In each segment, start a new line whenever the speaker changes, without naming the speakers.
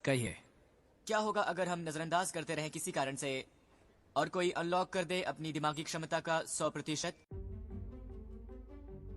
कहिए।
क्या होगा अगर हम नजरअंदाज करते रहें किसी कारण से और कोई अनलॉक कर दे अपनी दिमागी क्षमता का 100%?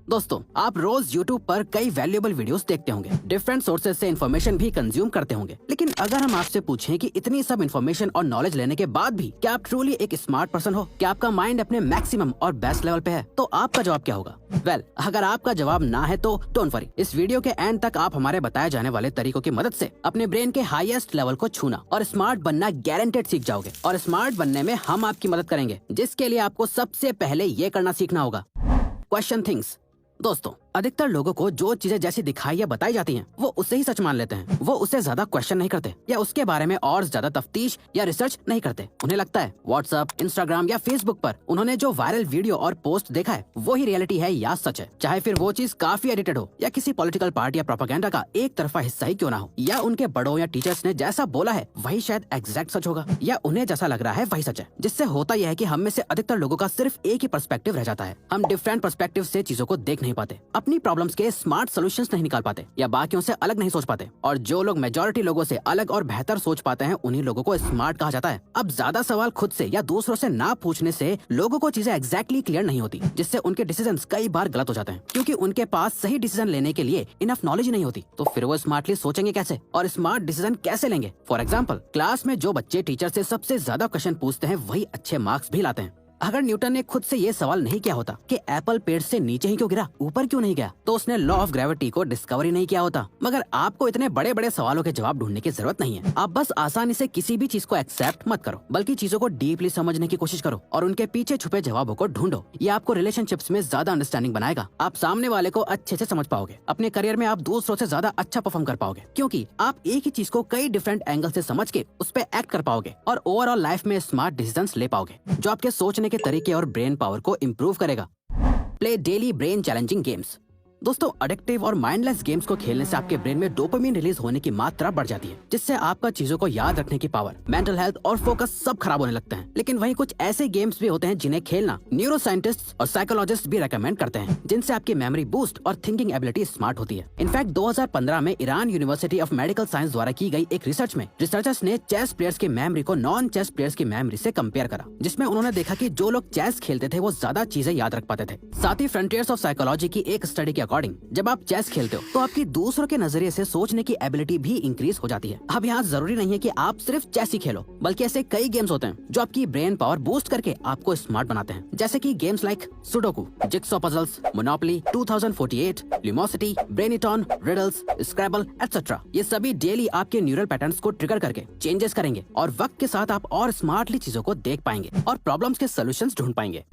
दोस्तों, आप रोज YouTube पर कई वैल्यूएबल वीडियोस देखते होंगे, डिफरेंट सोर्सेज से इन्फॉर्मेशन भी कंज्यूम करते होंगे। लेकिन अगर हम आपसे पूछें कि इतनी सब इन्फॉर्मेशन और नॉलेज लेने के बाद भी क्या आप ट्रूली एक स्मार्ट पर्सन हो, क्या आपका माइंड अपने मैक्सिमम और बेस्ट लेवल पे है, तो आपका जवाब क्या होगा? वेल, अगर आपका जवाब ना है तो डोंट वरी, इस वीडियो के एंड तक आप हमारे बताए जाने वाले तरीकों की मदद से अपने ब्रेन के हाईएस्ट लेवल को छूना और स्मार्ट बनना गारंटेड सीख जाओगे। और स्मार्ट बनने में हम आपकी मदद करेंगे, जिसके लिए आपको सबसे पहले ये करना सीखना होगा, क्वेश्चन थिंग्स। दोस्तों, अधिकतर लोगों को जो चीजें जैसी दिखाई या बताई जाती हैं, वो उसे ही सच मान लेते हैं। वो उसे ज्यादा क्वेश्चन नहीं करते या उसके बारे में और ज्यादा तफ्तीश या रिसर्च नहीं करते। उन्हें लगता है व्हाट्सएप, इंस्टाग्राम या फेसबुक पर उन्होंने जो वायरल वीडियो और पोस्ट देखा है वो ही रियलिटी है या सच है, चाहे फिर वो चीज काफी एडिटेड हो या किसी पॉलिटिकल पार्टी या प्रोपेगेंडा का एक तरफा हिस्सा ही क्यों ना हो, या उनके बड़ों या टीचर्स ने जैसा बोला है वही शायद एग्जैक्ट सच होगा, या उन्हें जैसा लग रहा है वही सच है। जिससे होता यह है कि हम में से अधिकतर लोगों का सिर्फ एक ही पर्सपेक्टिव रह जाता है। हम डिफरेंट पर्सपेक्टिव से चीजों को देख नहीं पाते, अपनी प्रॉब्लम्स के स्मार्ट सॉल्यूशंस नहीं निकाल पाते या बाकियों से अलग नहीं सोच पाते। और जो लोग मेजॉरिटी लोगों से अलग और बेहतर सोच पाते हैं उन्हीं लोगों को स्मार्ट कहा जाता है। अब ज्यादा सवाल खुद से या दूसरों से ना पूछने से लोगों को चीजें एग्जैक्टली क्लियर नहीं होती, जिससे उनके डिसीजंस कई बार गलत हो जाते हैं, क्योंकि उनके पास सही डिसीजन लेने के लिए इनफ नॉलेज नहीं होती। तो फिर वो स्मार्टली सोचेंगे कैसे और स्मार्ट डिसीजन कैसे लेंगे? फॉर एग्जाम्पल, क्लास में जो बच्चे टीचर से सबसे ज्यादा क्वेश्चन पूछते हैं वही अच्छे मार्क्स भी लाते हैं। अगर न्यूटन ने खुद से ये सवाल नहीं किया होता कि एप्पल पेड़ से नीचे ही क्यों गिरा, ऊपर क्यों नहीं गया, तो उसने लॉ ऑफ ग्रेविटी को डिस्कवर ही नहीं किया होता। मगर आपको इतने बड़े बड़े सवालों के जवाब ढूंढने की जरूरत नहीं है। आप बस आसानी से किसी भी चीज को एक्सेप्ट मत करो, बल्कि चीजों को डीपली समझने की कोशिश करो और उनके पीछे छुपे जवाबों को ढूंढो। ये आपको रिलेशनशिप्स में ज्यादा अंडरस्टैंडिंग बनाएगा। आप सामने वाले को अच्छे से समझ पाओगे। अपने करियर में आप दूसरों से ज्यादा अच्छा परफॉर्म कर पाओगे, क्योंकि आप एक ही चीज को कई डिफरेंट एंगल से समझ के उस पर एक्ट कर पाओगे और ओवरऑल लाइफ में स्मार्ट डिसीजंस ले पाओगे, जो आपके सोचने के तरीके और ब्रेन पावर को इम्प्रूव करेगा। Play daily brain challenging games. दोस्तों, एडिक्टिव और माइंडलेस गेम्स को खेलने से आपके ब्रेन में डोपामिन रिलीज होने की मात्रा बढ़ जाती है, जिससे आपका चीजों को याद रखने की पावर, मेंटल हेल्थ और फोकस सब खराब होने लगते हैं। लेकिन वहीं कुछ ऐसे गेम्स भी होते हैं जिन्हें खेलना न्यूरो साइंटिस्ट और साइकोलॉजिस्ट भी रेकमेंड करते हैं, जिनसे आपकी मेमोरी बूस्ट और थिंकिंग एबिलिटी स्मार्ट होती है। इनफैक्ट 2015 में Iran university of medical science द्वारा की गई एक रिसर्च में रिसर्चर्स ने चेस प्लेयर्स की मेमोरी को नॉन चेस प्लेयर्स की मेमोरी से कंपेयर करा, जिसमें उन्होंने देखा कि जो लोग चेस खेलते थे वो ज्यादा चीजें याद रख पाते थे। साथ ही फ्रंटियर्स ऑफ साइकोलॉजी की एक स्टडी के अकॉर्डिंग जब आप चेस खेलते हो तो आपकी दूसरों के नजरिए से सोचने की एबिलिटी भी इंक्रीज हो जाती है। अब यहाँ जरूरी नहीं है कि आप सिर्फ चेस ही खेलो, बल्कि ऐसे कई गेम्स होते हैं जो आपकी ब्रेन पावर बूस्ट करके आपको स्मार्ट बनाते हैं, जैसे कि games like sudoku, jigsaw puzzles, Monopoly, 2048, Lumosity, ब्रेनिटॉन, रिडल्स, स्क्रैबल एटसेट्रा। ये सभी डेली आपके न्यूरल पैटर्न्स को ट्रिगर करके चेंजेस करेंगे और वक्त के साथ आप और स्मार्टली चीजों को देख पाएंगे और प्रॉब्लम्स के सोल्यूशंस ढूंढ पाएंगे।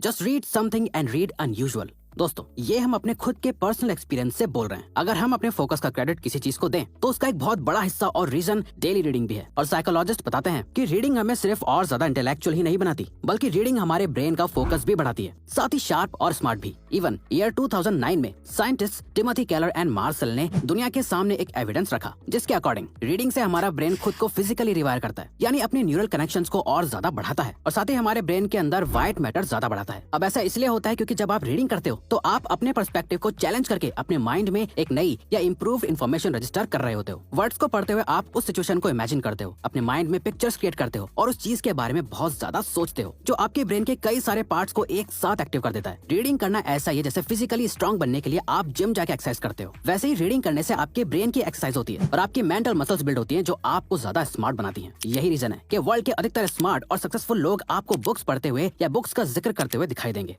Just read something and read unusual. दोस्तों, ये हम अपने खुद के पर्सनल एक्सपीरियंस से बोल रहे हैं। अगर हम अपने फोकस का क्रेडिट किसी चीज को दें तो उसका एक बहुत बड़ा हिस्सा और रीजन डेली रीडिंग भी है। और साइकोलॉजिस्ट बताते हैं कि रीडिंग हमें सिर्फ और ज्यादा इंटेलेक्चुअल ही नहीं बनाती, बल्कि रीडिंग हमारे ब्रेन का फोकस भी बढ़ाती है, साथ ही शार्प और स्मार्ट भी। इवन ईयर 2009 में scientist Timothy Keller and Marshall ने दुनिया के सामने एक एविडेंस रखा, जिसके अकॉर्डिंग रीडिंग से हमारा ब्रेन खुद को फिजिकली रिवायर करता है, यानी अपने न्यूरल कनेक्शंस को और ज्यादा बढ़ाता है और साथ ही हमारे ब्रेन के अंदर व्हाइट मैटर ज्यादा बढ़ाता है। अब ऐसा इसलिए होता है क्योंकि जब आप रीडिंग करते हो तो आप अपने पर्सपेक्टिव को चैलेंज करके अपने माइंड में एक नई या इंप्रूव इन्फॉर्मेशन रजिस्टर कर रहे होते हो। वर्ड्स को पढ़ते हुए आप उस सिचुएशन को इमेजिन करते हो, अपने माइंड में पिक्चर्स क्रिएट करते हो और उस चीज के बारे में बहुत ज्यादा सोचते हो, जो आपके ब्रेन के कई सारे पार्ट्स को एक साथ एक्टिव कर देता है। रीडिंग करना ऐसा ही है जैसे फिजिकली स्ट्रांग बनने के लिए आप जिम जाके एक्सरसाइज करते हो, वैसे ही रीडिंग करने से आपके ब्रेन की एक्सरसाइज होती है और आपकी मेंटल मसल्स बिल्ड होती हैं, जो आपको ज्यादा स्मार्ट बनाती हैं। यही रीजन है कि वर्ल्ड के अधिकतर स्मार्ट और सक्सेसफुल लोग आपको बुक्स पढ़ते हुए या बुक्स का जिक्र करते हुए दिखाई देंगे।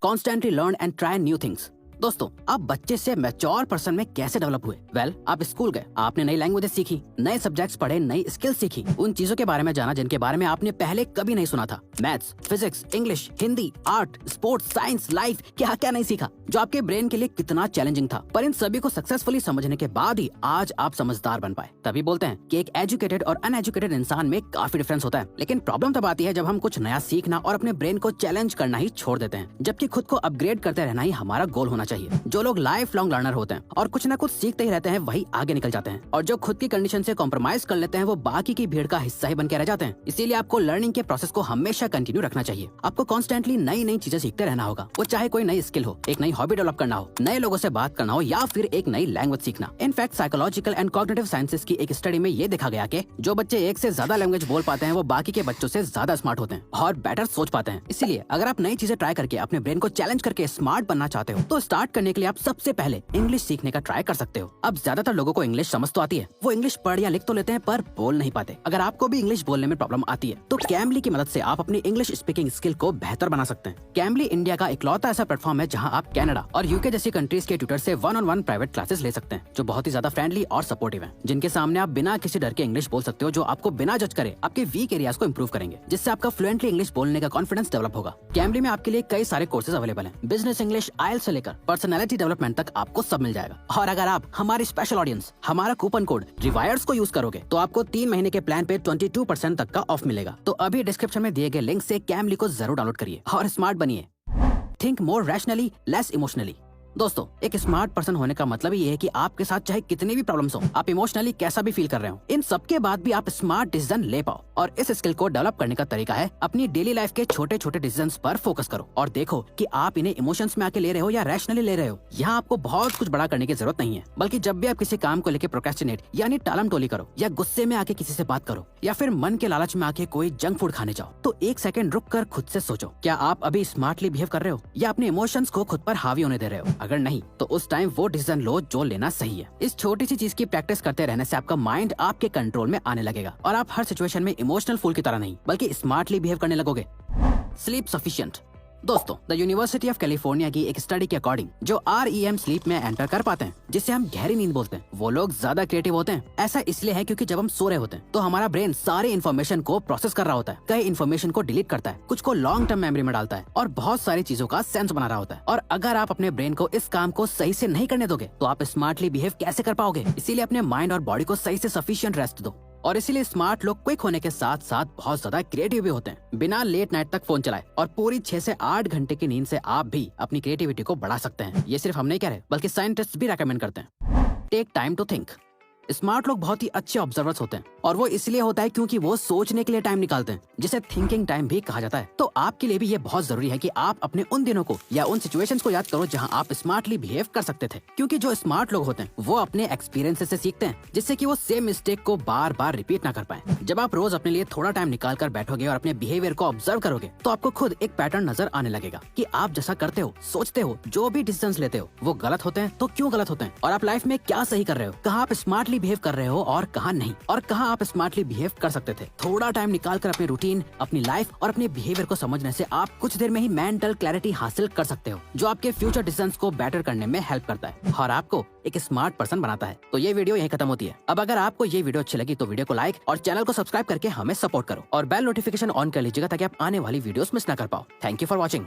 Constantly learn and try new things. दोस्तों, आप बच्चे से मैच्योर पर्सन में कैसे डेवलप हुए? वेल, आप स्कूल गए, आपने नई लैंग्वेजेस सीखी, नए सब्जेक्ट्स पढ़े, नई स्किल्स सीखी, उन चीजों के बारे में जाना जिनके बारे में आपने पहले कभी नहीं सुना था। Maths, physics, English, Hindi, art, sports, science, life, क्या क्या नहीं सीखा, जो आपके ब्रेन के लिए कितना चैलेंजिंग था। पर इन सभी को सक्सेसफुली समझने के बाद ही आज आप समझदार बन पाए। तभी बोलते हैं कि एक एजुकेटेड और अनएजुकेटेड इंसान में काफी डिफरेंस होता है। लेकिन प्रॉब्लम तब आती है जब हम कुछ नया सीखना और अपने ब्रेन को चैलेंज करना ही छोड़ देते हैं, जबकि खुद को अपग्रेड करते रहना ही हमारा गोल होना चाहिए। चाहिए। जो लोग लाइफ लॉन्ग लर्नर होते हैं और कुछ ना कुछ सीखते ही रहते हैं, वही आगे निकल जाते हैं, और जो खुद की कंडीशन से कॉम्प्रोमाइज कर लेते हैं, वो बाकी की भीड़ का हिस्सा ही बन के रह जाते हैं। इसीलिए आपको लर्निंग के प्रोसेस को हमेशा कंटिन्यू रखना चाहिए। आपको कॉन्स्टेंटली नई नई चीजें सीखते रहना होगा, वो चाहे कोई नई स्किल हो, एक नई हॉबी डेवलप करना हो, नए लोगों से बात करना हो, या फिर एक नई लैंग्वेज सीखना। In fact psychological and cognitive sciences की एक स्टडी में ये देखा गया कि जो बच्चे एक से ज्यादा लैंग्वेज बोल पाते हैं, वो बाकी के बच्चों से ज्यादा स्मार्ट होते हैं और बेटर सोच पाते हैं। इसीलिए अगर आप नई चीजें ट्राई करके अपने ब्रेन को चैलेंज करके स्मार्ट बनना चाहते हो, तो स्टार्ट करने के लिए आप सबसे पहले इंग्लिश सीखने का ट्राई कर सकते हो। अब ज्यादातर लोगों को इंग्लिश समझ तो आती है, वो इंग्लिश पढ़ या लिख तो लेते हैं, पर बोल नहीं पाते। अगर आपको भी इंग्लिश बोलने में प्रॉब्लम आती है, तो कैमली की मदद से आप अपनी इंग्लिश स्पीकिंग स्किल को बेहतर बना सकते हैं। कैमली इंडिया का इकलौता ऐसा प्लेटफॉर्म है जहां आप कनाडा और यूके जैसी कंट्रीज के ट्यूटर से 1-on-1 प्राइवेट क्लासेस ले सकते हैं, जो बहुत ही ज्यादा फ्रेंडली और सपोर्टिव हैं, जिनके सामने आप बिना किसी डर के इंग्लिश बोल सकते हो, जो आपको बिना जज करे आपके वीक एरियाज को इंप्रूव करेंगे, जिससे आपका फ्लुएंटली इंग्लिश बोलने का कॉन्फिडेंस डेवलप होगा। कैमली में आपके लिए कई सारे कोर्सेज अवेलेबल हैं। बिजनेस इंग्लिश, आईएलटीएस से लेकर पर्सनालिटी डेवलपमेंट तक आपको सब मिल जाएगा। और अगर आप हमारी स्पेशल ऑडियंस हमारा कूपन कोड रिवायर्स को यूज करोगे, तो आपको 3 महीने के प्लान पे 22% तक का ऑफ मिलेगा। तो अभी डिस्क्रिप्शन में दिए गए लिंक से कैमली को जरूर डाउनलोड करिए और स्मार्ट बनिए। Think more rationally, less emotionally. दोस्तों, एक स्मार्ट पर्सन होने का मतलब ये है कि आपके साथ चाहे कितनी भी प्रॉब्लम्स हो, आप इमोशनली कैसा भी फील कर रहे हो, इन सब के बाद भी आप स्मार्ट डिसीजन ले पाओ। और इस स्किल को डेवलप करने का तरीका है अपनी डेली लाइफ के छोटे छोटे डिसीजंस पर फोकस करो और देखो कि आप इन्हें इमोशंस में आके ले रहे हो या रैशनली ले रहे हो। यहाँ आपको बहुत कुछ बड़ा करने की जरूरत नहीं है, बल्कि जब भी आप किसी काम को लेकर प्रोक्रेस्टिनेट यानी टालम टोली करो, या गुस्से में आके किसी से बात करो, या फिर मन के लालच में आके कोई जंक फूड खाने जाओ, तो एक सेकंड रुक कर खुद से सोचो, क्या आप अभी स्मार्टली बिहेव कर रहे हो या अपने इमोशंस को खुद पर हावी होने दे रहे हो? अगर नहीं, तो उस टाइम वो डिसीजन लो जो लेना सही है। इस छोटी सी चीज की प्रैक्टिस करते रहने से आपका माइंड आपके कंट्रोल में आने लगेगा और आप हर सिचुएशन में इमोशनल फूल की तरह नहीं, बल्कि स्मार्टली बिहेव करने लगोगे। Sleep sufficient. दोस्तों, द यूनिवर्सिटी ऑफ कैलिफोर्निया की एक स्टडी के अकॉर्डिंग जो REM स्लीप में एंटर कर पाते हैं, जिसे हम गहरी नींद बोलते हैं, वो लोग ज्यादा क्रिएटिव होते हैं। ऐसा इसलिए है क्योंकि जब हम सो रहे होते हैं, तो हमारा ब्रेन सारे इन्फॉर्मेशन को प्रोसेस कर रहा होता है, कई इन्फॉर्मेशन को डिलीट करता है, कुछ को लॉन्ग टर्म मेमोरी में डालता है और बहुत सारी चीजों का सेंस बना रहा होता है। और अगर आप अपने ब्रेन को इस काम को सही से नहीं करने दोगे, तो आप स्मार्टली बिहेव कैसे कर पाओगे? इसीलिए अपने माइंड और बॉडी को सही से सफिशिएंट रेस्ट दो। और इसीलिए स्मार्ट लोग क्विक होने के साथ साथ बहुत ज्यादा क्रिएटिव भी होते हैं। बिना लेट नाइट तक फोन चलाए और पूरी 6 से 8 घंटे की नींद से आप भी अपनी क्रिएटिविटी को बढ़ा सकते हैं। ये सिर्फ हम नहीं कह रहे, बल्कि साइंटिस्ट भी रेकमेंड करते हैं। Take time to think. Smart लोग बहुत ही अच्छे ऑब्जर्वर्स होते हैं, और वो इसलिए होता है क्योंकि वो सोचने के लिए टाइम निकालते हैं, जिसे थिंकिंग टाइम भी कहा जाता है। तो आपके लिए भी ये बहुत जरूरी है कि आप अपने उन दिनों को या उन सिचुएशंस को याद करो जहां आप स्मार्टली बिहेव कर सकते थे, क्योंकि जो स्मार्ट लोग होते हैं वो अपने एक्सपीरियंसेस से सीखते हैं, जिससे कि वो सेम मिस्टेक को बार बार रिपीट ना कर पाए। जब आप रोज अपने लिए थोड़ा टाइम निकाल कर बैठोगे और अपने बिहेवियर को ऑब्जर्व करोगे, तो आपको खुद एक पैटर्न नजर आने लगेगा कि आप जैसा करते हो, सोचते हो, जो भी डिसीजंस लेते हो, वो गलत होते हैं तो क्यों गलत होते हैं, और आप लाइफ में क्या सही कर रहे हो, कहाँ आप स्मार्टली बिहेव कर रहे हो और कहाँ नहीं, और कहाँ आप स्मार्टली बिहेव कर सकते थे। थोड़ा टाइम निकालकर अपनी रूटीन, अपनी लाइफ और अपने बिहेवियर को समझने से आप कुछ देर में ही मेंटल क्लैरिटी हासिल कर सकते हो, जो आपके फ्यूचर डिसीजंस को बेटर करने में हेल्प करता है और आपको एक स्मार्ट पर्सन बनाता है। तो ये वीडियो यहीं खत्म होती है। अब अगर आपको ये वीडियो अच्छी लगी तो वीडियो को लाइक और चैनल को सब्सक्राइब करके हमें सपोर्ट करो और बेल नोटिफिकेशन ऑन कर लीजिएगा, ताकि आप आने वाली वीडियोस मिस ना कर पाओ। Thank you for watching.